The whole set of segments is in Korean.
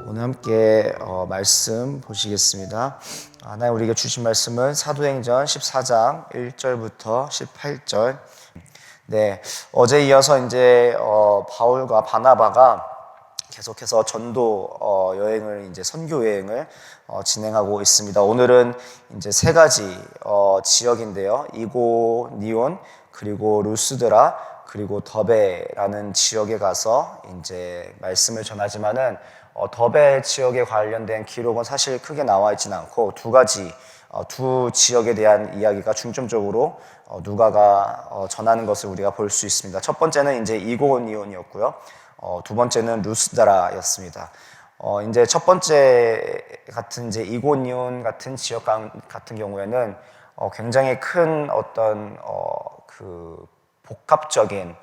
오늘 함께 말씀 보시겠습니다. 하나님 우리에게 주신 말씀은 사도행전 14장 1절부터 18절. 네, 어제 이어서 이제 바울과 바나바가 계속해서 전도 여행을 이제 선교 여행을 진행하고 있습니다. 오늘은 이제 세 가지 지역인데요. 이고니온, 그리고 루스드라, 그리고 더베라는 지역에 가서 이제 말씀을 전하지만은 더베 지역에 관련된 기록은 사실 크게 나와 있지는 않고 두 지역에 대한 이야기가 중점적으로 누가가 전하는 것을 우리가 볼 수 있습니다. 첫 번째는 이제 이고니온이었고요. 두 번째는 루스드라였습니다. 이제 첫 번째 같은 이제 이고니온 같은 지역 같은 경우에는 굉장히 큰 어떤 그 복합적인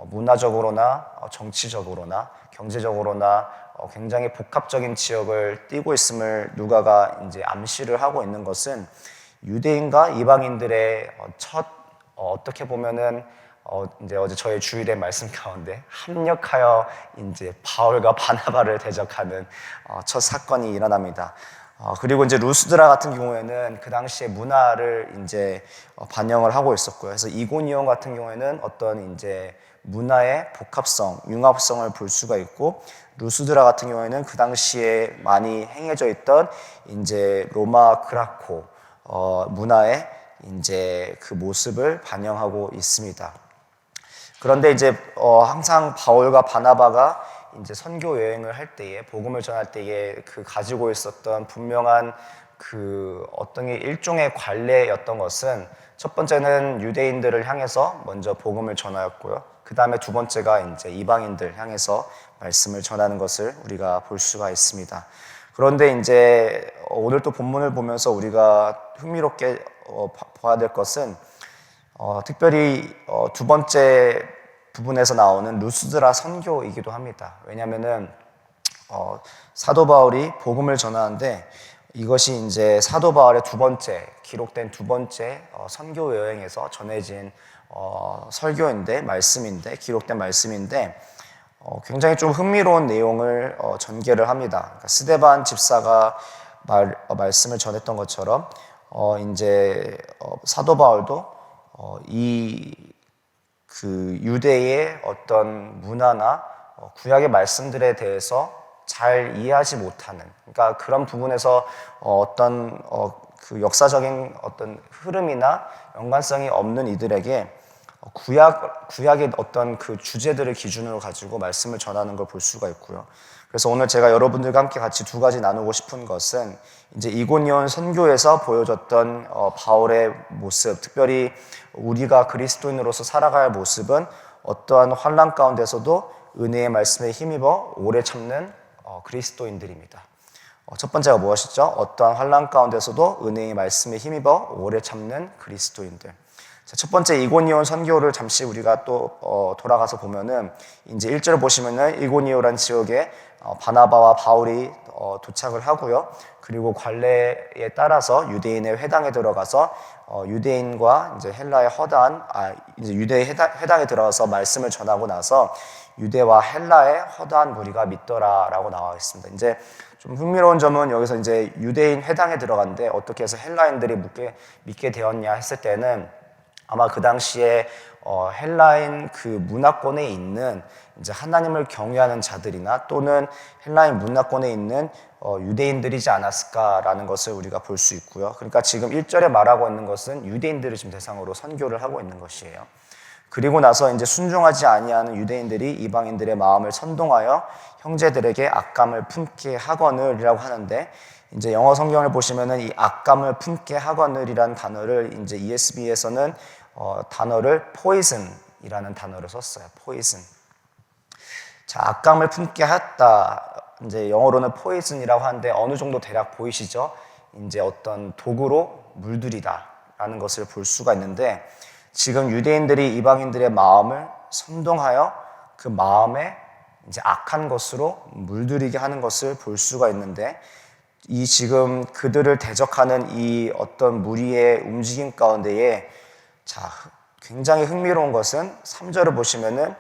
문화적으로나 정치적으로나 경제적으로나 굉장히 복합적인 지역을 띠고 있음을 누가가 이제 암시를 하고 있는 것은 유대인과 이방인들의 어떻게 보면은 이제 어제 저희 주일의 말씀 가운데 합력하여 이제 바울과 바나바를 대적하는 첫 사건이 일어납니다. 그리고 이제 루스드라 같은 경우에는 그 당시의 문화를 이제 반영을 하고 있었고요. 그래서 이고니온 같은 경우에는 어떤 이제 문화의 복합성, 융합성을 볼 수가 있고, 루스드라 같은 경우에는 그 당시에 많이 행해져 있던 이제 로마 그라코 문화의 이제 그 모습을 반영하고 있습니다. 그런데 이제 항상 바울과 바나바가 이제 선교 여행을 할 때에, 복음을 전할 때에 그 가지고 있었던 분명한 그 어떤 게 일종의 관례였던 것은, 첫 번째는 유대인들을 향해서 먼저 복음을 전하였고요. 그 다음에 두 번째가 이제 이방인들 향해서 말씀을 전하는 것을 우리가 볼 수가 있습니다. 그런데 이제 오늘 또 본문을 보면서 우리가 흥미롭게 봐야 될 것은 특별히 두 번째 부분에서 나오는 루스드라 선교이기도 합니다. 왜냐하면은 사도 바울이 복음을 전하는데, 이것이 이제 사도 바울의 기록된 두 번째 선교 여행에서 전해진 설교인데, 기록된 말씀인데, 굉장히 좀 흥미로운 내용을 전개를 합니다. 그러니까 스데반 집사가 말씀을 전했던 것처럼 이제 사도 바울도 그 유대의 어떤 문화나 구약의 말씀들에 대해서 잘 이해하지 못하는, 그러니까 그런 부분에서 어떤 그 역사적인 어떤 흐름이나 연관성이 없는 이들에게 구약의 어떤 그 주제들을 기준으로 가지고 말씀을 전하는 걸 볼 수가 있고요. 그래서 오늘 제가 여러분들과 함께 같이 두 가지 나누고 싶은 것은, 이제 이고니온 선교에서 보여줬던 바울의 모습, 특별히 우리가 그리스도인으로서 살아갈 모습은 어떠한 환난 가운데서도 은혜의 말씀에 힘입어 오래 참는 그리스도인들입니다. 첫 번째가 무엇이죠? 어떠한 환난 가운데서도 은혜의 말씀에 힘입어 오래 참는 그리스도인들. 첫 번째 이고니온 선교를 잠시 우리가 또 돌아가서 보면은, 이제 1절을 보시면은 이고니온이라는 지역에 바나바와 바울이 도착을 하고요. 그리고 관례에 따라서 유대인의 회당에 들어가서 유대인과 이제 헬라의 이제 유대의 회당에 들어가서 말씀을 전하고 나서 유대와 헬라의 허다한 무리가 믿더라라고 나와 있습니다. 이제 좀 흥미로운 점은, 여기서 이제 유대인 회당에 들어갔는데 어떻게 해서 헬라인들이 믿게 되었냐 했을 때는, 아마 그 당시에 헬라인 그 문화권에 있는 이제 하나님을 경외하는 자들이나 또는 헬라인 문화권에 있는 유대인들이지 않았을까라는 것을 우리가 볼 수 있고요. 그러니까 지금 1절에 말하고 있는 것은 유대인들을 지금 대상으로 선교를 하고 있는 것이에요. 그리고 나서 이제 순종하지 아니하는 유대인들이 이방인들의 마음을 선동하여 형제들에게 악감을 품게 하거늘이라고 하는데, 이제 영어 성경을 보시면은 이 악감을 품게 하거늘이라는 단어를 이제 ESV에서는 단어를 poison이라는 단어를 썼어요. poison. 자, 악감을 품게 했다. 이제 영어로는 poison이라고 하는데 어느 정도 대략 보이시죠? 이제 어떤 독으로 물들이다라는 것을 볼 수가 있는데, 지금 유대인들이 이방인들의 마음을 선동하여 그 마음에 이제 악한 것으로 물들이게 하는 것을 볼 수가 있는데, 이 지금 그들을 대적하는 이 어떤 무리의 움직임 가운데에 굉장히 흥미로운 것은 3절을 보시면은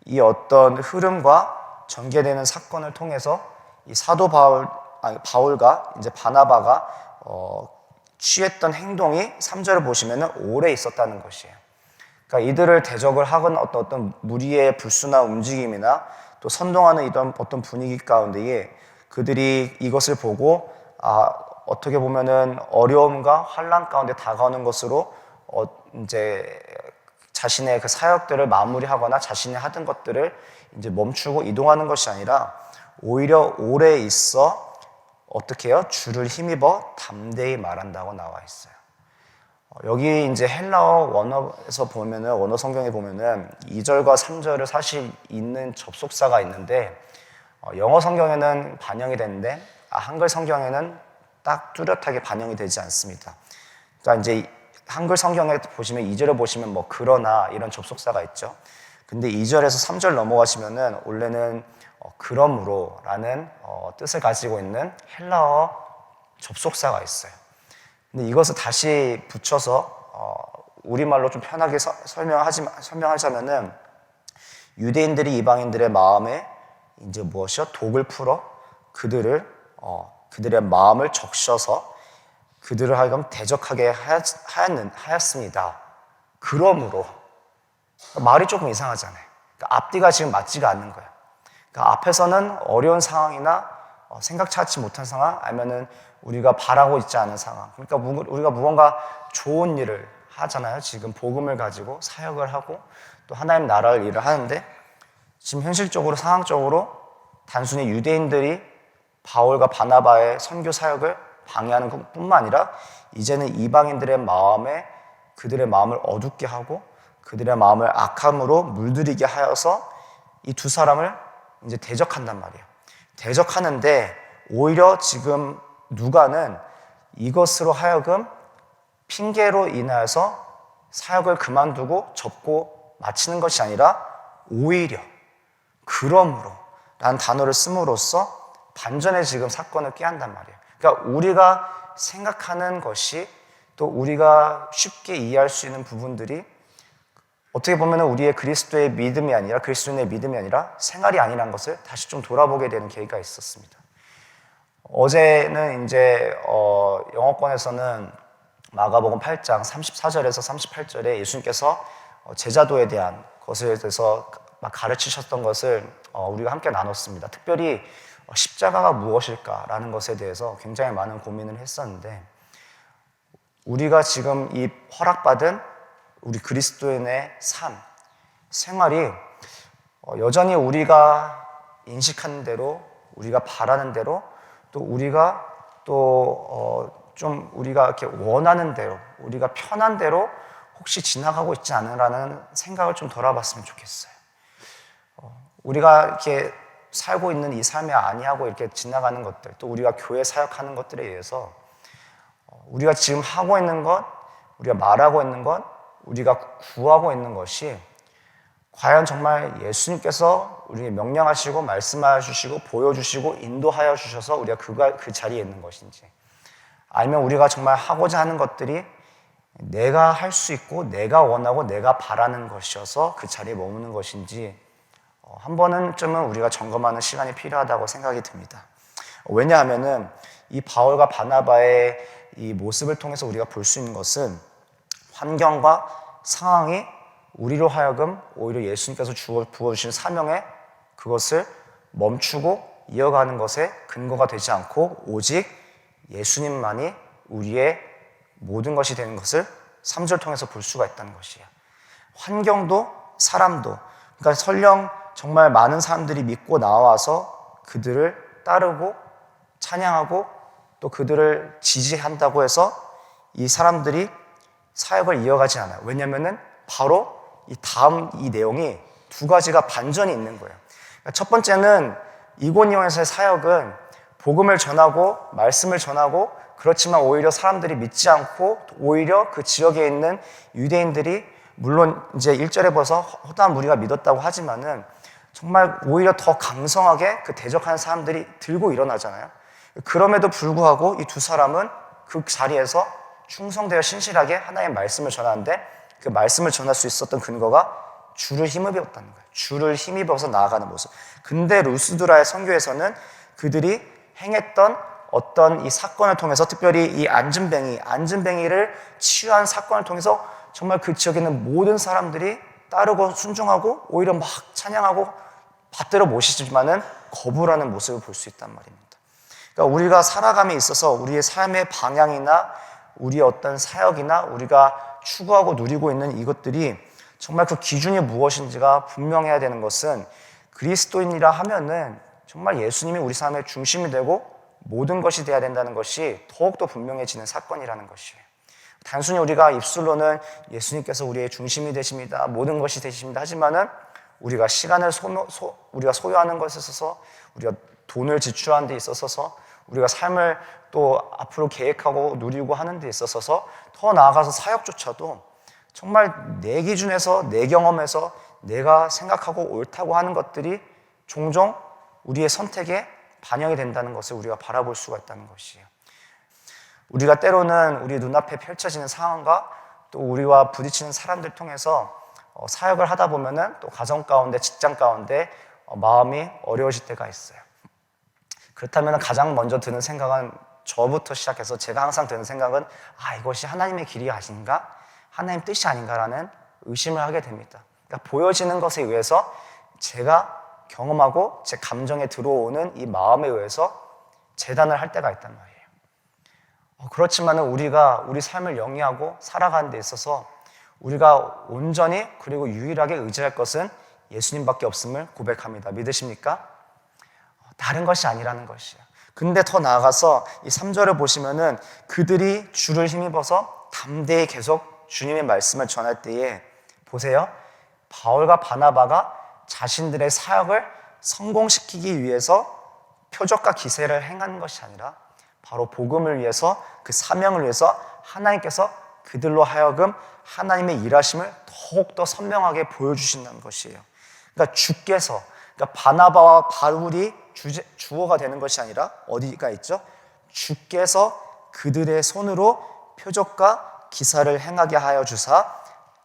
이 어떤 흐름과 전개되는 사건을 통해서 이 사도 바울과 이제 바나바가 취했던 행동이 3절을 보시면은 오래 있었다는 것이에요. 그러니까 이들을 대적을 하건 어떤 무리의 불순한 움직임이나 또 선동하는 이런 어떤 분위기 가운데에 그들이 이것을 보고 어떻게 보면은 어려움과 환난 가운데 다가오는 것으로 이제 자신의 그 사역들을 마무리하거나 자신이 하던 것들을 이제 멈추고 이동하는 것이 아니라 오히려 오래 있어 어떻게 해요? 주를 힘입어 담대히 말한다고 나와 있어요. 여기 이제 헬라어 원어에서 보면은, 원어 성경에 보면은 2절과 3절을 사실 있는 접속사가 있는데 영어 성경에는 반영이 되는데 한글 성경에는 딱 뚜렷하게 반영이 되지 않습니다. 그러니까 이제 한글 성경에 보시면 2절을 보시면 뭐 그러나 이런 접속사가 있죠. 근데 2절에서 3절 넘어가시면은 원래는 그러므로 라는 뜻을 가지고 있는 헬라어 접속사가 있어요. 근데 이것을 다시 붙여서 우리말로 좀 편하게 설명하자면은 유대인들이 이방인들의 마음에 이제 무엇이요? 독을 풀어 그들의 마음을 적셔서 그들을 하여금 대적하게 하였습니다. 그러므로 말이 조금 이상하잖아요. 그러니까 앞뒤가 지금 맞지가 않는 거예요. 그러니까 앞에서는 어려운 상황이나 생각치 않지 못한 상황, 아니면은 우리가 바라고 있지 않은 상황. 그러니까 우리가 무언가 좋은 일을 하잖아요. 지금 복음을 가지고 사역을 하고 또 하나님 나라를 일을 하는데 지금 현실적으로 상황적으로 단순히 유대인들이 바울과 바나바의 선교 사역을 방해하는 것뿐만 아니라 이제는 이방인들의 마음에 그들의 마음을 어둡게 하고 그들의 마음을 악함으로 물들이게 하여서 이 두 사람을 이제 대적한단 말이에요. 대적하는데 오히려 지금 누가는 이것으로 하여금 핑계로 인하여서 사역을 그만두고 접고 마치는 것이 아니라 오히려 그러므로 라는 단어를 씀으로써 반전의 지금 사건을 꾀한단 말이에요. 그러니까 우리가 생각하는 것이 또 우리가 쉽게 이해할 수 있는 부분들이 어떻게 보면 우리의 그리스도의 믿음이 아니라 그리스도인의 믿음이 아니라 생활이 아니라는 것을 다시 좀 돌아보게 되는 계기가 있었습니다. 어제는 이제 영어권에서는 마가복음 8장 34절에서 38절에 예수님께서 제자도에 대한 것에 대해서 막 가르치셨던 것을 우리가 함께 나눴습니다. 특별히 십자가가 무엇일까라는 것에 대해서 굉장히 많은 고민을 했었는데 우리가 지금 이 허락받은 우리 그리스도인의 삶, 생활이 여전히 우리가 인식하는 대로, 우리가 바라는 대로, 또 우리가 좀 우리가 이렇게 원하는 대로, 우리가 편한 대로 혹시 지나가고 있지 않으라는 생각을 좀 돌아봤으면 좋겠어요. 우리가 이렇게 살고 있는 이 삶에 아니하고 이렇게 지나가는 것들, 또 우리가 교회 사역하는 것들에 의해서 우리가 지금 하고 있는 것, 우리가 말하고 있는 것, 우리가 구하고 있는 것이 과연 정말 예수님께서 우리에게 명령하시고 말씀하여 주시고 보여주시고 인도하여 주셔서 우리가 그 자리에 있는 것인지, 아니면 우리가 정말 하고자 하는 것들이 내가 할 수 있고 내가 원하고 내가 바라는 것이어서 그 자리에 머무는 것인지 한 번쯤은 우리가 점검하는 시간이 필요하다고 생각이 듭니다. 왜냐하면은 이 바울과 바나바의 이 모습을 통해서 우리가 볼 수 있는 것은 환경과 상황이 우리로 하여금 오히려 예수님께서 부어주신 사명에 그것을 멈추고 이어가는 것에 근거가 되지 않고 오직 예수님만이 우리의 모든 것이 되는 것을 3절 통해서 볼 수가 있다는 것이에요. 환경도 사람도, 그러니까 설령 정말 많은 사람들이 믿고 나와서 그들을 따르고 찬양하고 또 그들을 지지한다고 해서 이 사람들이 사역을 이어가지 않아요. 왜냐하면 바로 이 내용이 두 가지가 반전이 있는 거예요. 그러니까 첫 번째는 이고니온에서의 사역은 복음을 전하고 말씀을 전하고 그렇지만 오히려 사람들이 믿지 않고 오히려 그 지역에 있는 유대인들이 물론 이제 1절에 봐서 허다한 무리가 믿었다고 하지만은 정말 오히려 더 강성하게 그 대적하는 사람들이 들고 일어나잖아요. 그럼에도 불구하고 이 두 사람은 그 자리에서 충성되어 신실하게 하나님의 말씀을 전하는데 그 말씀을 전할 수 있었던 근거가 주를 힘입었다는 거예요. 주를 힘입어서 나아가는 모습. 근데 루스드라의 선교에서는 그들이 행했던 어떤 이 사건을 통해서, 특별히 이 안진뱅이를 치유한 사건을 통해서 정말 그 지역에 있는 모든 사람들이 따르고 순종하고 오히려 막 찬양하고 받들어 모시지만은 거부라는 모습을 볼 수 있단 말입니다. 그러니까 우리가 살아감에 있어서 우리의 삶의 방향이나 우리의 어떤 사역이나 우리가 추구하고 누리고 있는 이것들이 정말 그 기준이 무엇인지가 분명해야 되는 것은, 그리스도인이라 하면은 정말 예수님이 우리 삶의 중심이 되고 모든 것이 되어야 된다는 것이 더욱더 분명해지는 사건이라는 것이에요. 단순히 우리가 입술로는 예수님께서 우리의 중심이 되십니다, 모든 것이 되십니다 하지만은 우리가 시간을 우리가 소유하는 것에 있어서, 우리가 돈을 지출하는 데 있어서, 우리가 삶을 또 앞으로 계획하고 누리고 하는 데 있어서, 더 나아가서 사역조차도 정말 내 기준에서, 내 경험에서 내가 생각하고 옳다고 하는 것들이 종종 우리의 선택에 반영이 된다는 것을 우리가 바라볼 수가 있다는 것이에요. 우리가 때로는 우리 눈앞에 펼쳐지는 상황과 또 우리와 부딪히는 사람들 통해서 사역을 하다 보면은 또 가정 가운데, 직장 가운데 마음이 어려워질 때가 있어요. 그렇다면 가장 먼저 드는 생각은, 저부터 시작해서 제가 항상 드는 생각은, 이것이 하나님의 길이 아닌가? 하나님 뜻이 아닌가라는 의심을 하게 됩니다. 그러니까 보여지는 것에 의해서, 제가 경험하고 제 감정에 들어오는 이 마음에 의해서 재단을 할 때가 있단 말이에요. 그렇지만 우리가 우리 삶을 영위하고 살아가는 데 있어서 우리가 온전히 그리고 유일하게 의지할 것은 예수님밖에 없음을 고백합니다. 믿으십니까? 다른 것이 아니라는 것이에요. 근데 더 나아가서 이 3절을 보시면은, 그들이 주를 힘입어서 담대히 계속 주님의 말씀을 전할 때에, 보세요, 바울과 바나바가 자신들의 사역을 성공시키기 위해서 표적과 기세를 행한 것이 아니라 바로 복음을 위해서, 그 사명을 위해서 하나님께서 그들로 하여금 하나님의 일하심을 더욱더 선명하게 보여주신다는 것이에요. 그러니까 주께서, 그러니까 바나바와 바울이 주어가 되는 것이 아니라 어디가 있죠? 주께서 그들의 손으로 표적과 기사를 행하게 하여 주사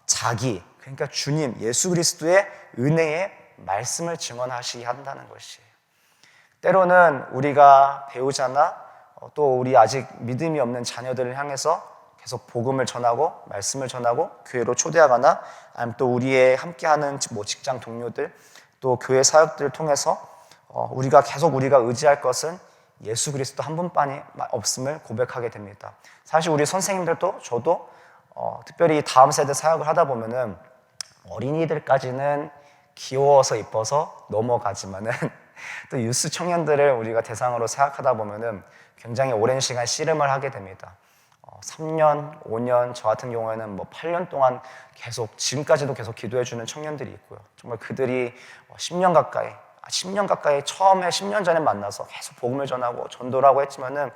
자기, 그러니까 주님 예수 그리스도의 은혜의 말씀을 증언하시게 한다는 것이에요. 때로는 우리가 배우자나 또 우리 아직 믿음이 없는 자녀들을 향해서 계속 복음을 전하고 말씀을 전하고 교회로 초대하거나, 아니면 또 우리의 함께하는 직장 동료들, 또 교회 사역들을 통해서 우리가 의지할 것은 예수 그리스도 한 분만이 없음을 고백하게 됩니다. 사실 우리 선생님들도 저도 특별히 다음 세대 사역을 하다 보면은 어린이들까지는 귀여워서 이뻐서 넘어가지만은 또 유스 청년들을 우리가 대상으로 생각하다 보면은 굉장히 오랜 시간 씨름을 하게 됩니다. 3년, 5년, 저 같은 경우에는 8년 동안 지금까지도 계속 기도해주는 청년들이 있고요. 정말 그들이 10년 가까이 처음에 10년 전에 만나서 계속 복음을 전하고 전도를 하고 했지만은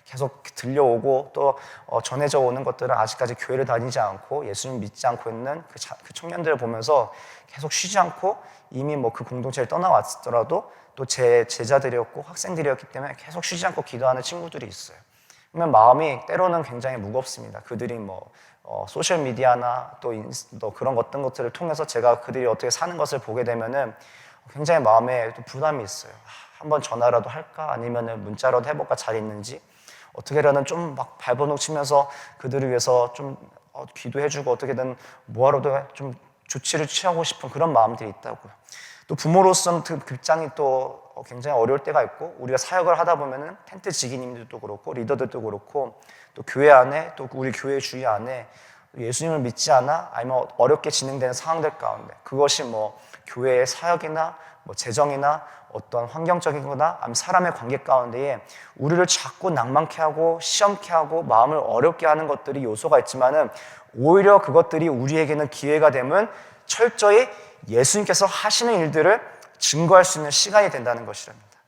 계속 들려오고 또 전해져 오는 것들은 아직까지 교회를 다니지 않고 예수님 믿지 않고 있는 그 청년들을 보면서 계속 쉬지 않고, 이미 그 공동체를 떠나왔더라도 또 제 제자들이었고 학생들이었기 때문에 계속 쉬지 않고 기도하는 친구들이 있어요. 그러면 마음이 때로는 굉장히 무겁습니다. 그들이 소셜 미디어나 또 그런 어떤 것들을 통해서 제가 그들이 어떻게 사는 것을 보게 되면은 굉장히 마음에 또 부담이 있어요. 한번 전화라도 할까? 아니면은 문자라도 해볼까? 잘 있는지? 어떻게라도 좀 발버둥 치면서 그들을 위해서 좀 기도해주고 어떻게든 뭐하러도 좀 조치를 취하고 싶은 그런 마음들이 있다고요. 또 부모로서는 그 입장이 또 굉장히 어려울 때가 있고, 우리가 사역을 하다 보면은 텐트 지기님들도 그렇고 리더들도 그렇고 또 교회 안에, 또 우리 교회 주위 안에 예수님을 믿지 않아 아니면 어렵게 진행되는 상황들 가운데, 그것이 교회의 사역이나 재정이나 어떤 환경적인 거나 아니면 사람의 관계 가운데에 우리를 자꾸 낭만케 하고 시험케 하고 마음을 어렵게 하는 것들이 요소가 있지만은, 오히려 그것들이 우리에게는 기회가 되면 철저히 예수님께서 하시는 일들을 증거할 수 있는 시간이 된다는 것이랍니다.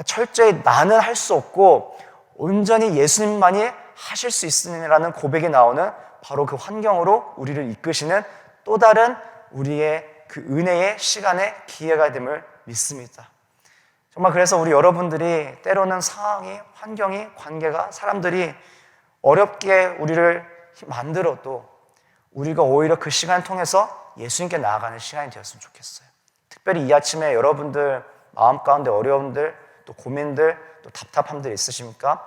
철저히 나는 할 수 없고 온전히 예수님만이 하실 수 있으리라는 고백이 나오는 바로 그 환경으로 우리를 이끄시는 또 다른 우리의 그 은혜의 시간의 기회가 됨을 믿습니다. 정말 그래서 우리 여러분들이 때로는 상황이, 환경이, 관계가, 사람들이 어렵게 우리를 만들어도 우리가 오히려 그 시간을 통해서 예수님께 나아가는 시간이 되었으면 좋겠어요. 특별히 이 아침에 여러분들 마음 가운데 어려움들, 또 고민들, 또 답답함들 있으십니까?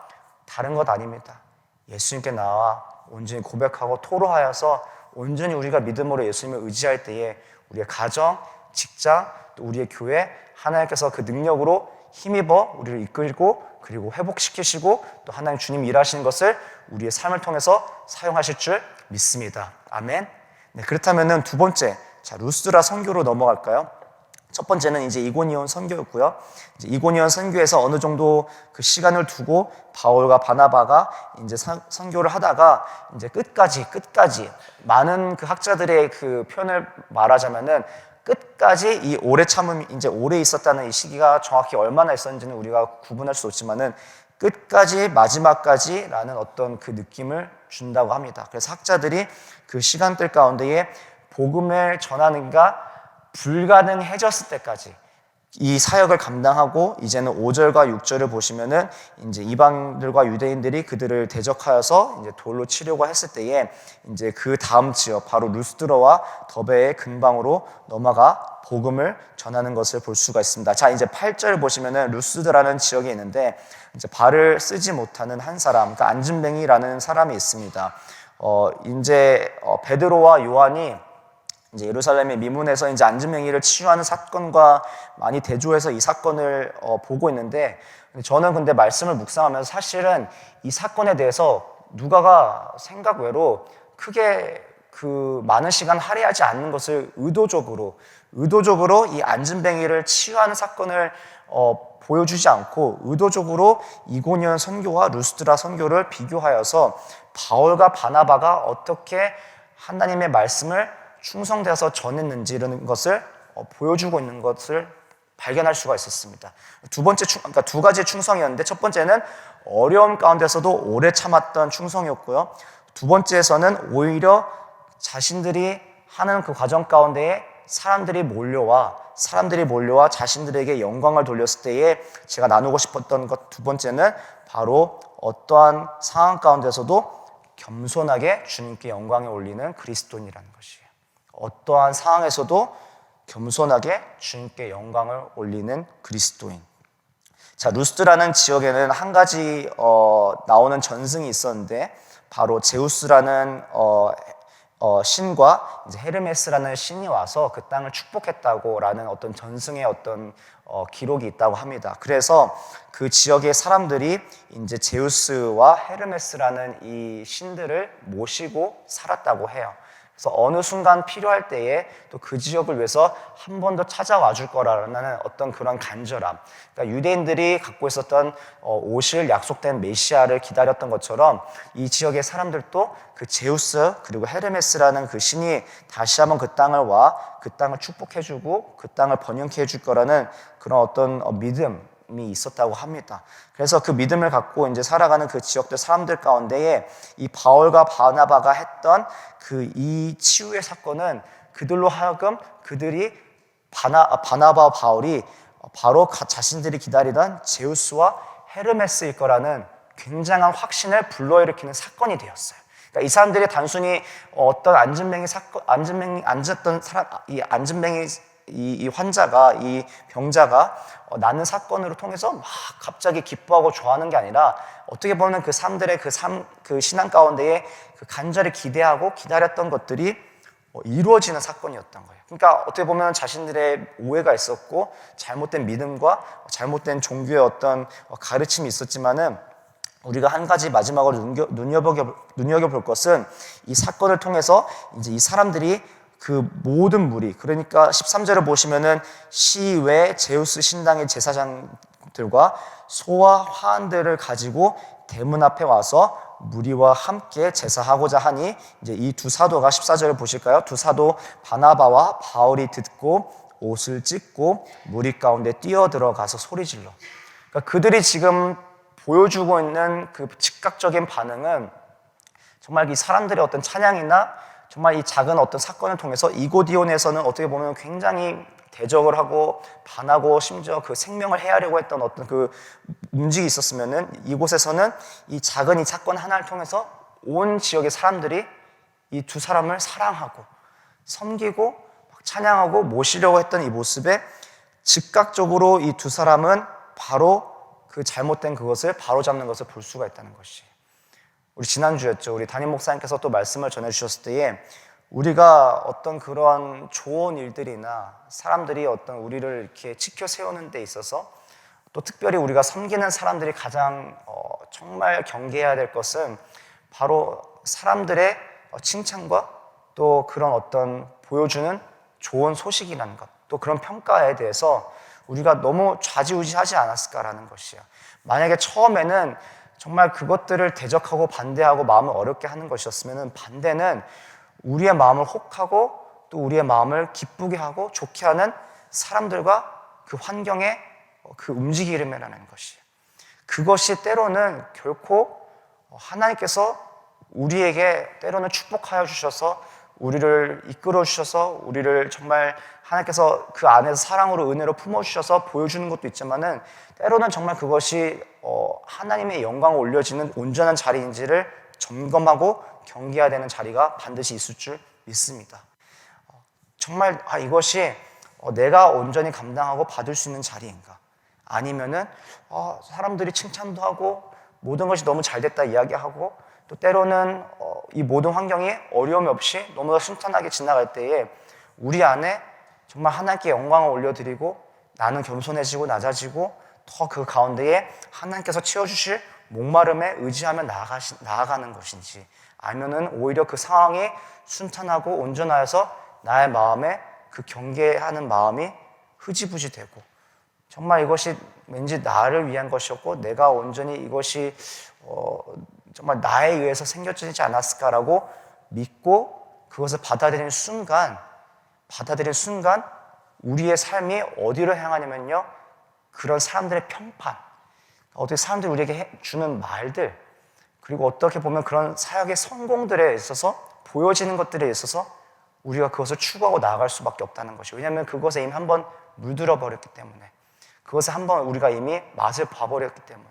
다른 것 아닙니다. 예수님께 나와 온전히 고백하고 토로하여서 온전히 우리가 믿음으로 예수님을 의지할 때에 우리의 가정, 직장, 또 우리의 교회, 하나님께서 그 능력으로 힘입어 우리를 이끌고 그리고 회복시키시고 또 하나님 주님 일하시는 것을 우리의 삶을 통해서 사용하실 줄 믿습니다. 아멘. 네, 그렇다면은 두 번째, 자, 루스드라 선교로 넘어갈까요? 첫 번째는 이제 이고니온 선교였고요. 이제 이고니온 선교에서 어느 정도 그 시간을 두고 바울과 바나바가 이제 선교를 하다가 이제 끝까지 많은 그 학자들의 그 표현을 말하자면은 끝까지 이 오래 참음이 이제 오래 있었다는 이 시기가 정확히 얼마나 있었는지는 우리가 구분할 수 없지만은 끝까지 마지막까지라는 어떤 그 느낌을 준다고 합니다. 그래서 학자들이 그 시간들 가운데에 복음을 전하는가 불가능해졌을 때까지 이 사역을 감당하고 이제는 5절과 6절을 보시면은 이제 이방들과 유대인들이 그들을 대적하여서 이제 돌로 치려고 했을 때에 이제 그 다음 지역 바로 루스드러와 더베의 근방으로 넘어가 복음을 전하는 것을 볼 수가 있습니다. 자, 이제 8절 보시면은 루스드라는 지역에 있는데 이제 발을 쓰지 못하는 한 사람, 그러니까 안진뱅이라는 사람이 있습니다. 베드로와 요한이 이제 예루살렘의 미문에서 이제 안진뱅이를 치유하는 사건과 많이 대조해서 이 사건을 보고 있는데 저는 근데 말씀을 묵상하면서 사실은 이 사건에 대해서 누가가 생각 외로 크게 그 많은 시간 할애하지 않는 것을 의도적으로 이 안진뱅이를 치유하는 사건을 보여주지 않고 의도적으로 이고니온 선교와 루스드라 선교를 비교하여서 바울과 바나바가 어떻게 하나님의 말씀을 충성되어서 전했는지 이런 것을 보여주고 있는 것을 발견할 수가 있었습니다. 그러니까 두 가지 충성이었는데 첫 번째는 어려움 가운데서도 오래 참았던 충성이었고요. 두 번째에서는 오히려 자신들이 하는 그 과정 가운데에 사람들이 몰려와 자신들에게 영광을 돌렸을 때에 제가 나누고 싶었던 것 두 번째는 바로 어떠한 상황 가운데서도 겸손하게 주님께 영광을 올리는 그리스도인이라는 것이에요. 어떠한 상황에서도 겸손하게 주님께 영광을 올리는 그리스도인. 자, 루스드라는 지역에는 한 가지 나오는 전승이 있었는데 바로 제우스라는 신과 이제 헤르메스라는 신이 와서 그 땅을 축복했다고라는 어떤 전승의 어떤 기록이 있다고 합니다. 그래서 그 지역의 사람들이 이제 제우스와 헤르메스라는 이 신들을 모시고 살았다고 해요. 그래서 어느 순간 필요할 때에 또 그 지역을 위해서 한 번 더 찾아와 줄 거라는 어떤 그런 간절함. 그러니까 유대인들이 갖고 있었던 오실 약속된 메시아를 기다렸던 것처럼 이 지역의 사람들도 그 제우스 그리고 헤르메스라는 그 신이 다시 한번 그 땅을 와 그 땅을 축복해주고 그 땅을 번영케 해줄 거라는 그런 어떤 믿음이 있었다고 합니다. 그래서 그 믿음을 갖고 이제 살아가는 그 지역들 사람들 가운데에 이 바울과 바나바가 했던 그 이 치유의 사건은 그들로 하여금 그들이 바나바와 바울이 바로 자신들이 기다리던 제우스와 헤르메스일 거라는 굉장한 확신을 불러일으키는 사건이 되었어요. 그러니까 이 사람들이 단순히 어떤 앉았던 사람, 이 환자가, 이 병자가 나는 사건으로 통해서 막 갑자기 기뻐하고 좋아하는 게 아니라 어떻게 보면 그 사람들의 그 신앙 가운데에 그 간절히 기대하고 기다렸던 것들이 이루어지는 사건이었던 거예요. 그러니까 어떻게 보면 자신들의 오해가 있었고 잘못된 믿음과 잘못된 종교의 어떤 가르침이 있었지만은 우리가 한 가지 마지막으로 눈여겨볼 것은 이 사건을 통해서 이제 이 사람들이 그 모든 무리, 그러니까 13절을 보시면은 시외 제우스 신당의 제사장들과 소와 화환들을 가지고 대문 앞에 와서 무리와 함께 제사하고자 하니 이제 이 두 사도가 14절을 보실까요? 두 사도 바나바와 바울이 듣고 옷을 찢고 무리 가운데 뛰어들어가서 소리질러. 그러니까 그들이 지금 보여주고 있는 그 즉각적인 반응은 정말 이 사람들의 어떤 찬양이나 정말 이 작은 어떤 사건을 통해서 이고디온에서는 어떻게 보면 굉장히 대적을 하고 반하고 심지어 그 생명을 해하려고 했던 어떤 그 움직임이 있었으면은 이곳에서는 이 작은 이 사건 하나를 통해서 온 지역의 사람들이 이 두 사람을 사랑하고 섬기고 찬양하고 모시려고 했던 이 모습에 즉각적으로 이 두 사람은 바로 그 잘못된 그것을 바로잡는 것을 볼 수가 있다는 것이. 우리 지난주였죠. 우리 담임 목사님께서 또 말씀을 전해주셨을 때에 우리가 어떤 그런 좋은 일들이나 사람들이 어떤 우리를 이렇게 지켜 세우는 데 있어서 또 특별히 우리가 섬기는 사람들이 가장 정말 경계해야 될 것은 바로 사람들의 칭찬과 또 그런 어떤 보여주는 좋은 소식이라는 것, 또 그런 평가에 대해서 우리가 너무 좌지우지하지 않았을까라는 것이에요. 만약에 처음에는 정말 그것들을 대적하고 반대하고 마음을 어렵게 하는 것이었으면 반대는 우리의 마음을 혹하고 또 우리의 마음을 기쁘게 하고 좋게 하는 사람들과 그 환경에 그 움직임이라는 것이에요. 그것이 때로는 결코 하나님께서 우리에게 때로는 축복하여 주셔서 우리를 이끌어 주셔서 우리를 정말 하나님께서 그 안에서 사랑으로 은혜로 품어주셔서 보여주는 것도 있지만은 때로는 정말 그것이 하나님의 영광을 올려지는 온전한 자리인지를 점검하고 경계해야 되는 자리가 반드시 있을 줄 믿습니다. 정말 이것이 내가 온전히 감당하고 받을 수 있는 자리인가? 아니면은 사람들이 칭찬도 하고 모든 것이 너무 잘 됐다 이야기하고 또 때로는 이 모든 환경이 어려움이 없이 너무나 순탄하게 지나갈 때에 우리 안에 정말 하나님께 영광을 올려드리고 나는 겸손해지고 낮아지고 더 그 가운데에 하나님께서 채워주실 목마름에 의지하며 나아가는 것인지 아니면은 오히려 그 상황이 순탄하고 온전하여서 나의 마음에 그 경계하는 마음이 흐지부지 되고 정말 이것이 왠지 나를 위한 것이었고 내가 온전히 이것이 정말 나에 의해서 생겨지지 않았을까라고 믿고 그것을 받아들이는 순간 우리의 삶이 어디로 향하냐면요 그런 사람들의 평판, 어떻게 사람들이 우리에게 주는 말들 그리고 어떻게 보면 그런 사역의 성공들에 있어서 보여지는 것들에 있어서 우리가 그것을 추구하고 나아갈 수밖에 없다는 것이. 왜냐하면 그것에 이미 한번 물들어 버렸기 때문에 그것에 한번 우리가 이미 맛을 봐버렸기 때문에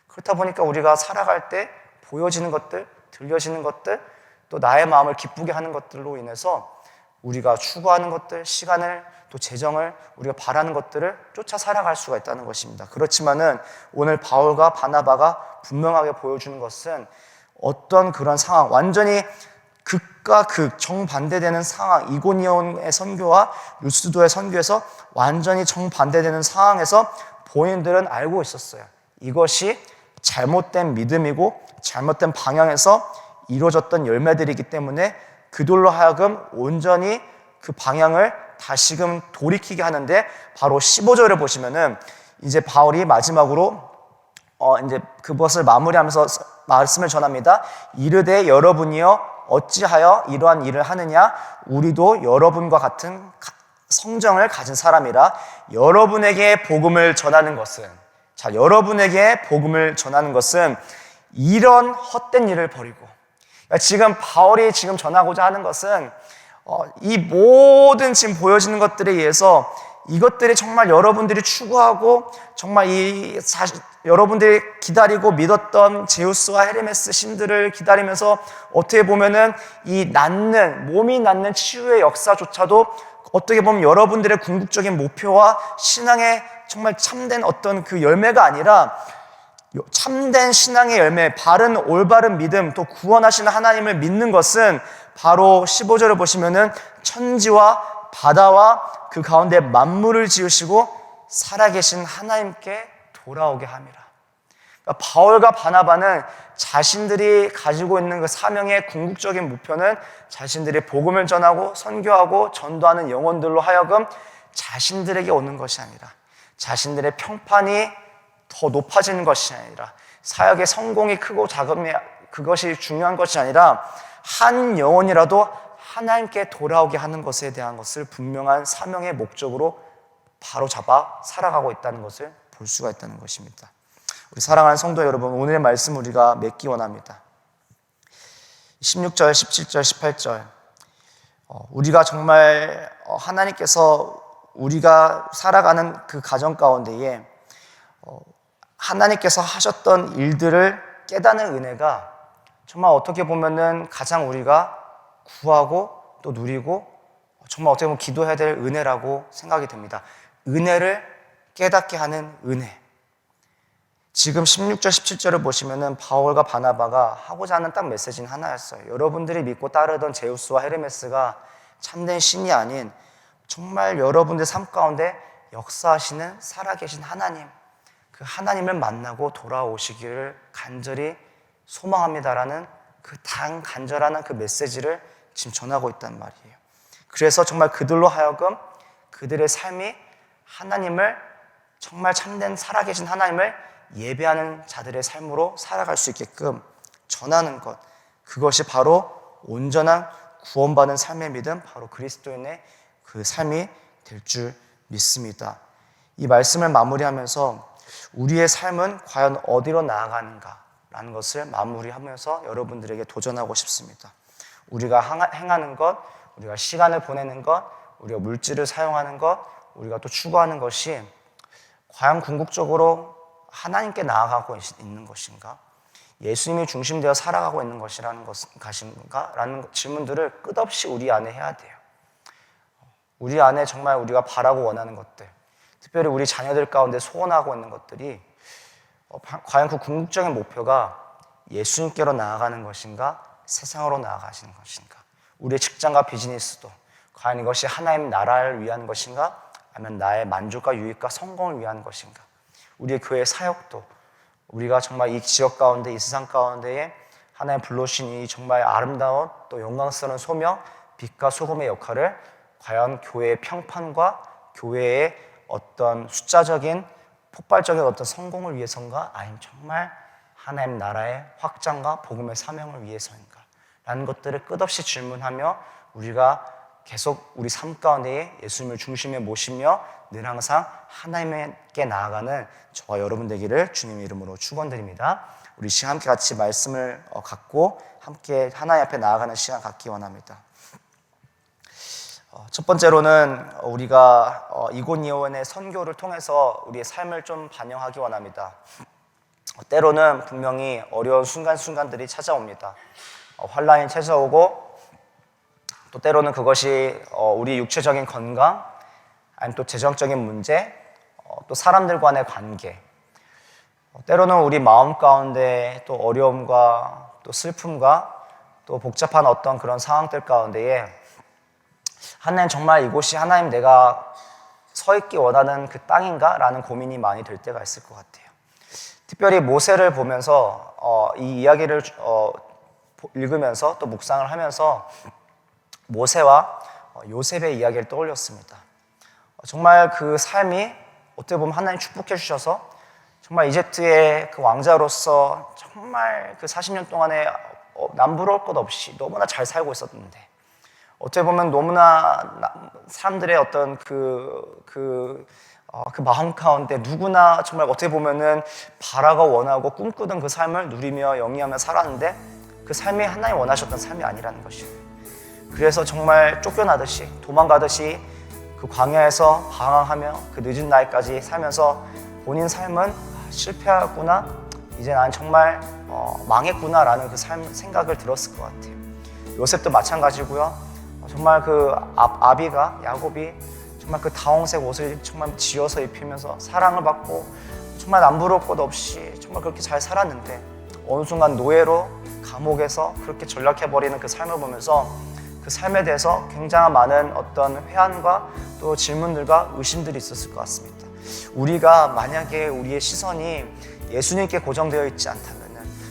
그렇다 보니까 우리가 살아갈 때 보여지는 것들, 들려지는 것들 또 나의 마음을 기쁘게 하는 것들로 인해서 우리가 추구하는 것들, 시간을 또 재정을 우리가 바라는 것들을 쫓아 살아갈 수가 있다는 것입니다. 그렇지만은 오늘 바울과 바나바가 분명하게 보여주는 것은 어떤 그런 상황, 완전히 극과 극 정반대되는 상황, 이고니온의 선교와 루스도의 선교에서 완전히 정반대되는 상황에서 본인들은 알고 있었어요. 이것이 잘못된 믿음이고 잘못된 방향에서 이루어졌던 열매들이기 때문에 그들로 하여금 온전히 그 방향을 다시금 돌이키게 하는데 바로 15절을 보시면은 이제 바울이 마지막으로 이제 그것을 마무리하면서 말씀을 전합니다. 이르되 여러분이여 어찌하여 이러한 일을 하느냐 우리도 여러분과 같은 성정을 가진 사람이라. 여러분에게 복음을 전하는 것은 여러분에게 복음을 전하는 것은 이런 헛된 일을 버리고 지금 바울이 지금 전하고자 하는 것은 이 모든 지금 보여지는 것들에 의해서 이것들이 정말 여러분들이 추구하고 정말 여러분들이 기다리고 믿었던 제우스와 헤르메스 신들을 기다리면서 어떻게 보면은 몸이 낫는 치유의 역사조차도 어떻게 보면 여러분들의 궁극적인 목표와 신앙의 정말 참된 어떤 그 열매가 아니라 참된 신앙의 열매, 올바른 믿음, 또 구원하시는 하나님을 믿는 것은 바로 15절을 보시면은 천지와 바다와 그 가운데 만물을 지으시고 살아계신 하나님께 돌아오게 함이라. 그러니까 바울과 바나바는 자신들이 가지고 있는 그 사명의 궁극적인 목표는 자신들이 복음을 전하고 선교하고 전도하는 영혼들로 하여금 자신들에게 오는 것이 아니라 자신들의 평판이 더 높아지는 것이 아니라 사역의 성공이 크고 작음이 그것이 중요한 것이 아니라 한 영혼이라도 하나님께 돌아오게 하는 것에 대한 것을 분명한 사명의 목적으로 바로 잡아 살아가고 있다는 것을 볼 수가 있다는 것입니다. 우리 사랑하는 성도 여러분, 오늘의 말씀 우리가 맺기 원합니다. 16절, 17절, 18절 우리가 정말 하나님께서 우리가 살아가는 그 가정 가운데에 하나님께서 하셨던 일들을 깨닫는 은혜가 정말 어떻게 보면은 가장 우리가 구하고 또 누리고 정말 어떻게 보면 기도해야 될 은혜라고 생각이 됩니다. 은혜를 깨닫게 하는 은혜. 지금 16절, 17절을 보시면은 바울과 바나바가 하고자 하는 딱 메시지는 하나였어요. 여러분들이 믿고 따르던 제우스와 헤르메스가 참된 신이 아닌 정말 여러분들 삶 가운데 역사하시는 살아계신 하나님, 그 하나님을 만나고 돌아오시기를 간절히 소망합니다라는 그 간절한 그 메시지를 지금 전하고 있단 말이에요. 그래서 정말 그들로 하여금 그들의 삶이 하나님을, 정말 참된 살아계신 하나님을 예배하는 자들의 삶으로 살아갈 수 있게끔 전하는 것, 그것이 바로 온전한 구원받은 삶의 믿음, 바로 그리스도인의 그 삶이 될 줄 믿습니다. 이 말씀을 마무리하면서 우리의 삶은 과연 어디로 나아가는가라는 것을 마무리하면서 여러분들에게 도전하고 싶습니다. 우리가 행하는 것, 우리가 시간을 보내는 것, 우리가 물질을 사용하는 것, 우리가 또 추구하는 것이 과연 궁극적으로 하나님께 나아가고 있는 것인가? 예수님이 중심되어 살아가고 있는 것이라는 것인가? 라는 질문들을 끝없이 우리 안에 해야 돼요. 우리 안에 정말 우리가 바라고 원하는 것들, 특별히 우리 자녀들 가운데 소원하고 있는 것들이 과연 그 궁극적인 목표가 예수님께로 나아가는 것인가? 세상으로 나아가시는 것인가? 우리의 직장과 비즈니스도 과연 이것이 하나님 나라를 위한 것인가? 아니면 나의 만족과 유익과 성공을 위한 것인가? 우리의 교회 사역도 우리가 정말 이 지역 가운데, 이 세상 가운데에 하나님 불러주신 이 정말 아름다운 또 영광스러운 소명, 빛과 소금의 역할을 과연 교회의 평판과 교회의 어떤 숫자적인 폭발적인 어떤 성공을 위해서인가? 아니면 정말 하나님 나라의 확장과 복음의 사명을 위해서인가? 라는 것들을 끝없이 질문하며 우리가 계속 우리 삶 가운데에 예수님을 중심에 모시며 늘 항상 하나님께 나아가는 저와 여러분 되기를 주님의 이름으로 축원드립니다. 우리 시간 함께 같이 말씀을 갖고 함께 하나님 앞에 나아가는 시간 갖기 원합니다. 첫 번째로는 우리가 이곳이온의 선교를 통해서 우리의 삶을 좀 반영하기 원합니다. 때로는 분명히 어려운 순간순간들이 찾아옵니다. 환난이 찾아오고 또 때로는 그것이 우리 육체적인 건강, 아니면 또 재정적인 문제, 또 사람들과의 관계, 때로는 우리 마음 가운데 또 어려움과 또 슬픔과 또 복잡한 어떤 그런 상황들 가운데에 하나님, 정말 이곳이 하나님 내가 서 있기 원하는 그 땅인가? 라는 고민이 많이 될 때가 있을 것 같아요. 특별히 모세를 보면서 이 이야기를 읽으면서 또 묵상을 하면서 모세와 요셉의 이야기를 떠올렸습니다. 정말 그 삶이 어떻게 보면 하나님 축복해 주셔서 정말 이집트의 그 왕자로서 정말 그 40년 동안에 남부러울 것 없이 너무나 잘 살고 있었는데, 어떻게 보면 너무나 사람들의 어떤 그 마음 가운데 누구나 정말 어떻게 보면은 바라고 원하고 꿈꾸던 그 삶을 누리며 영위하며 살았는데 그 삶이 하나님 원하셨던 삶이 아니라는 것이에요. 그래서 정말 쫓겨나듯이 도망가듯이 그 광야에서 방황하며 그 늦은 나이까지 살면서 본인 삶은 실패하구나, 이제 난 정말 망했구나라는 그 생각을 들었을 것 같아요. 요셉도 마찬가지고요. 정말 그 아비가, 야곱이 정말 그 다홍색 옷을 정말 지어서 입히면서 사랑을 받고 정말 남부러울 것 없이 정말 그렇게 잘 살았는데 어느 순간 노예로 감옥에서 그렇게 전락해버리는 그 삶을 보면서 그 삶에 대해서 굉장한 많은 어떤 회한과 또 질문들과 의심들이 있었을 것 같습니다. 우리가 만약에 우리의 시선이 예수님께 고정되어 있지 않다면,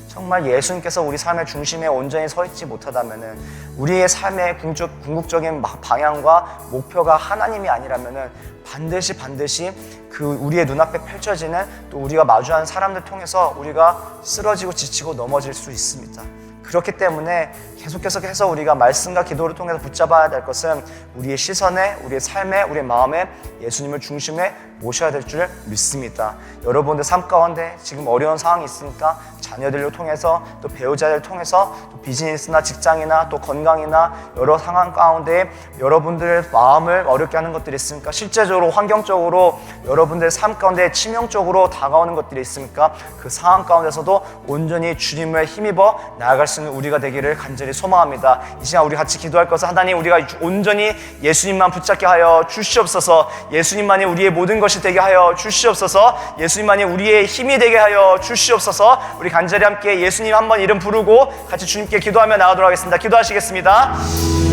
정말 예수님께서 우리 삶의 중심에 온전히 서 있지 못하다면, 우리의 삶의 궁극적인 방향과 목표가 하나님이 아니라면 반드시 그 우리의 눈앞에 펼쳐지는 또 우리가 마주하는 사람들 통해서 우리가 쓰러지고 지치고 넘어질 수 있습니다. 그렇기 때문에 계속해서 우리가 말씀과 기도를 통해서 붙잡아야 될 것은 우리의 시선에, 우리의 삶에, 우리의 마음에 예수님을 중심에 모셔야 될 줄 믿습니다. 여러분들 삶 가운데 지금 어려운 상황이 있으니까 자녀들을 통해서 또 배우자를 통해서 또 비즈니스나 직장이나 또 건강이나 여러 상황 가운데 여러분들의 마음을 어렵게 하는 것들이 있으니까, 실제적으로 환경적으로 여러분들의 삶 가운데 치명적으로 다가오는 것들이 있으니까 그 상황 가운데서도 온전히 주님을 힘입어 나아갈 수 하시는 우리가 되기를 간절히 소망합니다. 이 시간 우리 같이 기도할 것은 하나님, 우리가 온전히 예수님만 붙잡게 하여 주시옵소서. 예수님만이 우리의 모든 것이 되게 하여 주시옵소서. 예수님만이 우리의 힘이 되게 하여 주시옵소서. 우리 간절히 함께 예수님 한번 이름 부르고 같이 주님께 기도하며 나가도록 하겠습니다. 기도하시겠습니다.